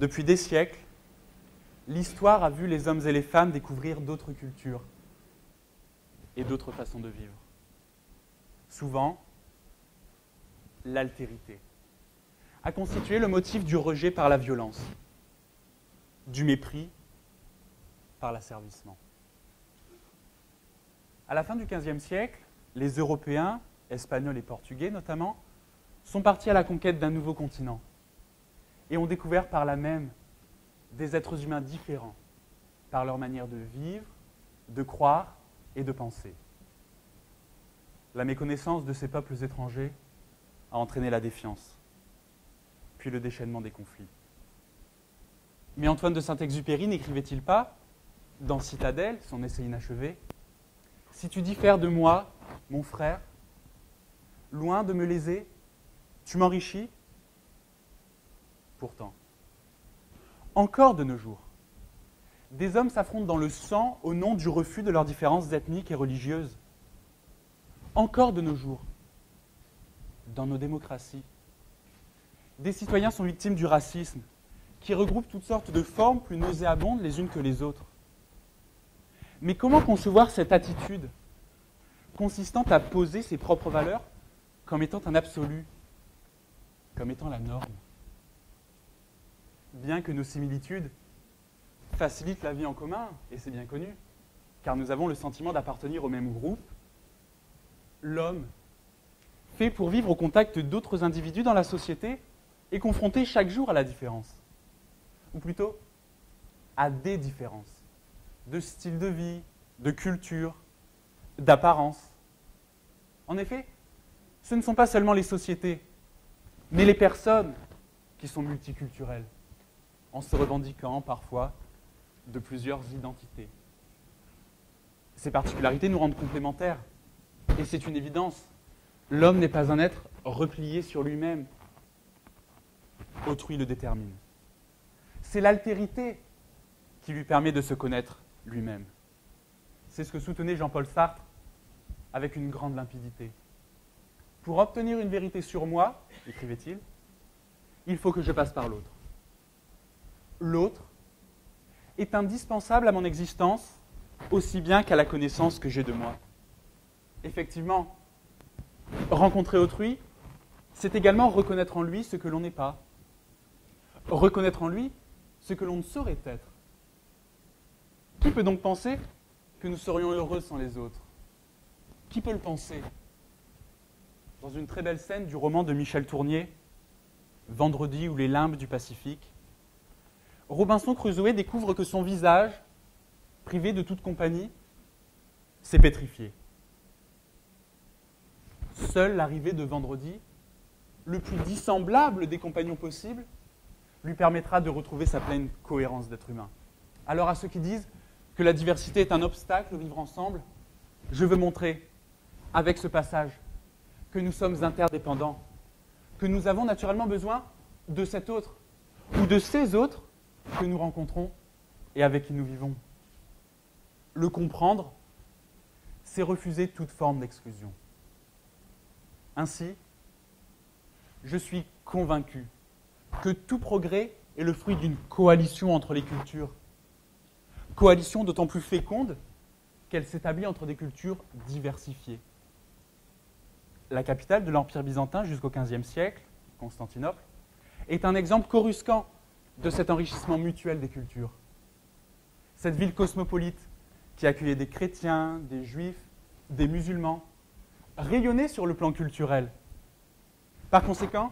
Depuis des siècles, l'histoire a vu les hommes et les femmes découvrir d'autres cultures et d'autres façons de vivre. Souvent, l'altérité a constitué le motif du rejet par la violence, du mépris par l'asservissement. À la fin du XVe siècle, les Européens, Espagnols et Portugais notamment, sont partis à la conquête d'un nouveau continent et ont découvert par là même des êtres humains différents par leur manière de vivre, de croire et de penser. La méconnaissance de ces peuples étrangers a entraîné la défiance, puis le déchaînement des conflits. Mais Antoine de Saint-Exupéry n'écrivait-il pas, dans Citadelle, son essai inachevé, « Si tu diffères de moi, mon frère, loin de me léser, tu m'enrichis ?» Pourtant, encore de nos jours, des hommes s'affrontent dans le sang au nom du refus de leurs différences ethniques et religieuses. Encore de nos jours, dans nos démocraties, des citoyens sont victimes du racisme, qui regroupe toutes sortes de formes plus nauséabondes les unes que les autres. Mais comment concevoir cette attitude consistant à poser ses propres valeurs comme étant un absolu, comme étant la norme? Bien que nos similitudes facilitent la vie en commun, et c'est bien connu, car nous avons le sentiment d'appartenir au même groupe, l'homme, fait pour vivre au contact d'autres individus dans la société, est confronté chaque jour à la différence. Ou plutôt, à des différences, de style de vie, de culture, d'apparence. En effet, ce ne sont pas seulement les sociétés, mais les personnes qui sont multiculturelles, en se revendiquant parfois de plusieurs identités. Ces particularités nous rendent complémentaires, et c'est une évidence. L'homme n'est pas un être replié sur lui-même. Autrui le détermine. C'est l'altérité qui lui permet de se connaître lui-même. C'est ce que soutenait Jean-Paul Sartre avec une grande limpidité. Pour obtenir une vérité sur moi, écrivait-il, il faut que je passe par l'autre. L'autre est indispensable à mon existence aussi bien qu'à la connaissance que j'ai de moi. Effectivement, rencontrer autrui, c'est également reconnaître en lui ce que l'on n'est pas. Reconnaître en lui ce que l'on ne saurait être. Qui peut donc penser que nous serions heureux sans les autres? Qui peut le penser? Dans une très belle scène du roman de Michel Tournier, Vendredi ou les limbes du Pacifique, Robinson Crusoe découvre que son visage, privé de toute compagnie, s'est pétrifié. Seule l'arrivée de Vendredi, le plus dissemblable des compagnons possibles, lui permettra de retrouver sa pleine cohérence d'être humain. Alors à ceux qui disent que la diversité est un obstacle au vivre ensemble, je veux montrer, avec ce passage, que nous sommes interdépendants, que nous avons naturellement besoin de cet autre, ou de ces autres que nous rencontrons et avec qui nous vivons. Le comprendre, c'est refuser toute forme d'exclusion. Ainsi, je suis convaincu que tout progrès est le fruit d'une coalition entre les cultures. Coalition d'autant plus féconde qu'elle s'établit entre des cultures diversifiées. La capitale de l'Empire byzantin jusqu'au XVe siècle, Constantinople, est un exemple coruscant de cet enrichissement mutuel des cultures. Cette ville cosmopolite qui accueillait des chrétiens, des juifs, des musulmans, rayonnait sur le plan culturel. Par conséquent,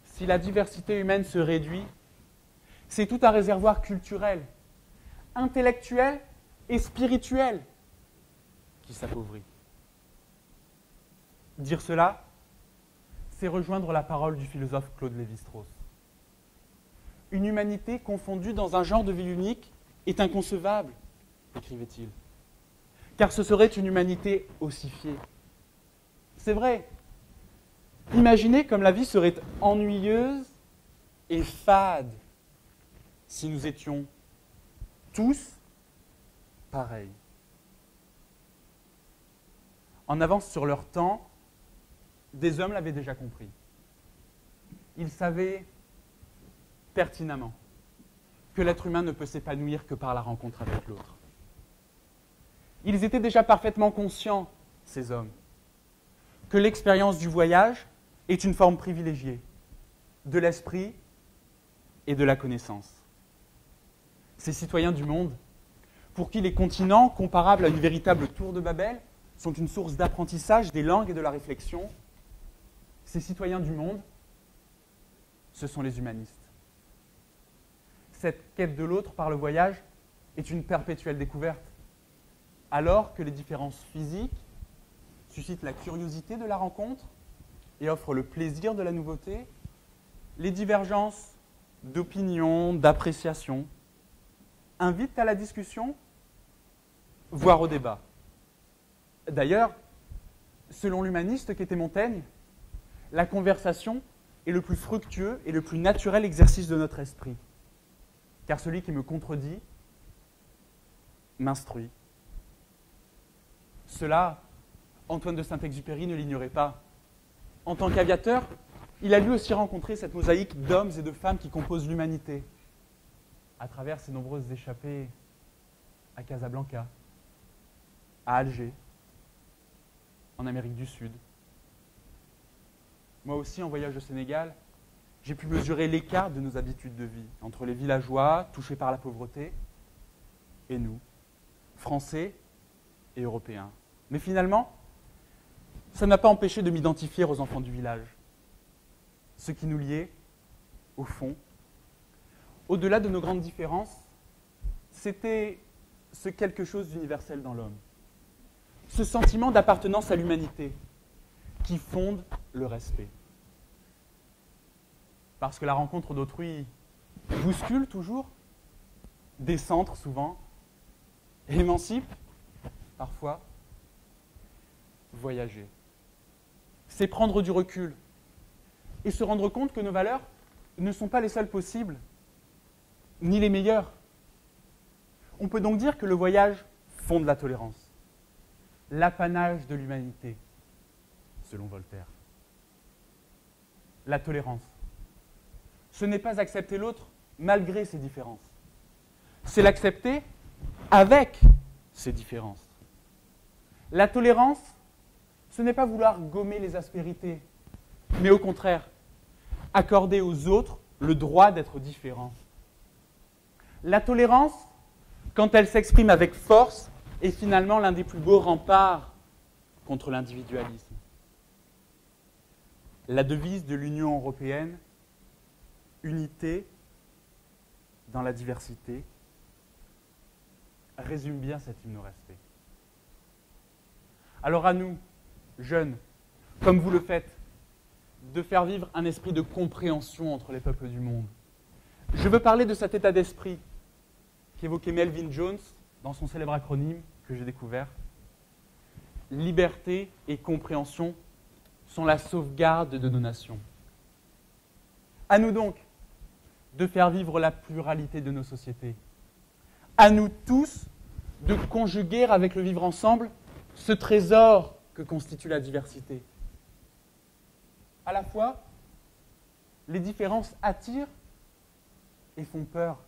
si la diversité humaine se réduit, c'est tout un réservoir culturel, intellectuel et spirituel qui s'appauvrit. Dire cela, c'est rejoindre la parole du philosophe Claude Lévi-Strauss. Une humanité confondue dans un genre de vie unique est inconcevable, écrivait-il, car ce serait une humanité ossifiée. C'est vrai. Imaginez comme la vie serait ennuyeuse et fade si nous étions tous pareils. En avance sur leur temps, des hommes l'avaient déjà compris. Ils savaient pertinemment que l'être humain ne peut s'épanouir que par la rencontre avec l'autre. Ils étaient déjà parfaitement conscients, ces hommes, que l'expérience du voyage est une forme privilégiée de l'esprit et de la connaissance. Ces citoyens du monde, pour qui les continents, comparables à une véritable tour de Babel, sont une source d'apprentissage des langues et de la réflexion, ces citoyens du monde, ce sont les humanistes. Cette quête de l'autre par le voyage est une perpétuelle découverte, alors que les différences physiques suscitent la curiosité de la rencontre et offrent le plaisir de la nouveauté, les divergences d'opinion, d'appréciation invitent à la discussion, voire au débat. D'ailleurs, selon l'humaniste qu'était Montaigne, la conversation est le plus fructueux et le plus naturel exercice de notre esprit. Car celui qui me contredit m'instruit. Cela, Antoine de Saint-Exupéry ne l'ignorait pas. En tant qu'aviateur, il a lui aussi rencontré cette mosaïque d'hommes et de femmes qui composent l'humanité, à travers ses nombreuses échappées à Casablanca, à Alger, en Amérique du Sud. Moi aussi, en voyage au Sénégal, j'ai pu mesurer l'écart de nos habitudes de vie entre les villageois touchés par la pauvreté et nous, Français et Européens. Mais finalement, ça n'a pas empêché de m'identifier aux enfants du village. Ce qui nous liait, au fond, au-delà de nos grandes différences, c'était ce quelque chose d'universel dans l'homme. Ce sentiment d'appartenance à l'humanité qui fonde le respect. Parce que la rencontre d'autrui bouscule toujours, décentre souvent, émancipe parfois. Voyager, c'est prendre du recul et se rendre compte que nos valeurs ne sont pas les seules possibles, ni les meilleures. On peut donc dire que le voyage fonde la tolérance, l'apanage de l'humanité, selon Voltaire. La tolérance, ce n'est pas accepter l'autre malgré ses différences, c'est l'accepter avec ses différences. La tolérance, ce n'est pas vouloir gommer les aspérités, mais au contraire, accorder aux autres le droit d'être différents. La tolérance, quand elle s'exprime avec force, est finalement l'un des plus beaux remparts contre l'individualisme. La devise de l'Union européenne, unité dans la diversité, résume bien cet hymne au respect. Alors à nous, jeunes, comme vous le faites, de faire vivre un esprit de compréhension entre les peuples du monde. Je veux parler de cet état d'esprit qu'évoquait Melvin Jones dans son célèbre acronyme que j'ai découvert. Liberté et compréhension sont la sauvegarde de nos nations. À nous donc de faire vivre la pluralité de nos sociétés. À nous tous de conjuguer avec le vivre ensemble ce trésor que constitue la diversité. À la fois, les différences attirent et font peur,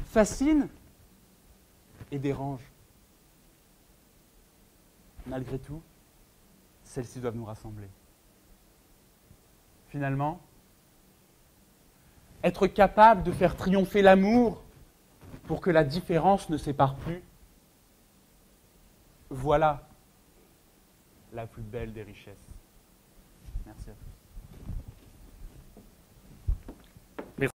fascinent et dérangent. Malgré tout, celles-ci doivent nous rassembler. Finalement, être capable de faire triompher l'amour pour que la différence ne sépare plus, voilà la plus belle des richesses. Merci à vous.